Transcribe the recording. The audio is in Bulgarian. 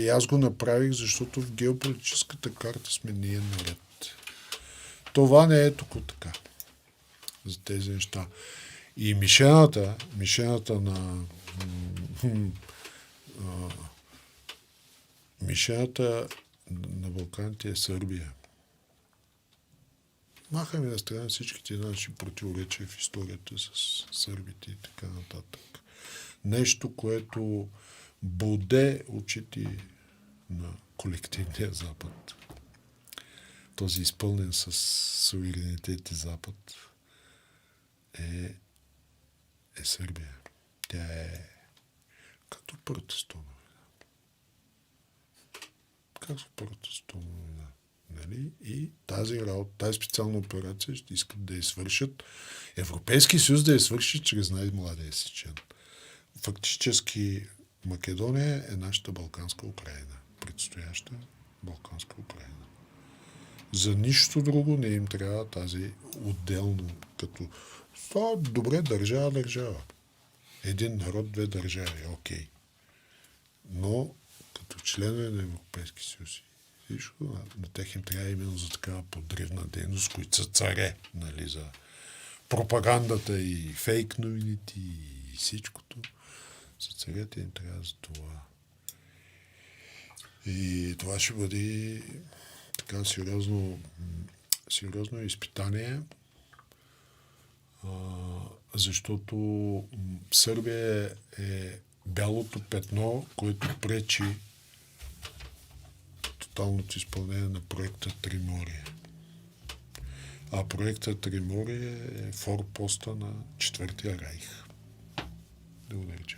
И аз го направих, защото в геополитическата карта сме ние наред. Това не е тук така. За тези неща. И мишената на Балканите е Сърбия. Махаме на страна всичките наши противоречия в историята с сърбите и така нататък. Нещо, което боде очите на колективния Запад. Този изпълнен с суверенитет и Запад е Сърбия. Тя е като Първата световна война. Нали? И тази работа, тази специална операция ще искат да я свършат. Европейски съюз да я свърши чрез най-младия си член. Фактически Македония е нашата Балканска Украина. Предстояща Балканска Украина. За нищо друго не им трябва тази отделно, като добре, държава. Един народ, две държави, окей. Но като членове на Европейски съюз, всичко, на тях им трябва именно за такава подривна дейност, които са царе, нали, за пропагандата и фейк новините и всичкото. За царете им трябва за това. И това ще бъде така сериозно изпитание, защото Сърбия е бялото петно, което пречи тоталното изпълнение на проекта Триморие. А проекта Триморие е форпоста на Четвъртия райх. Да го наричам.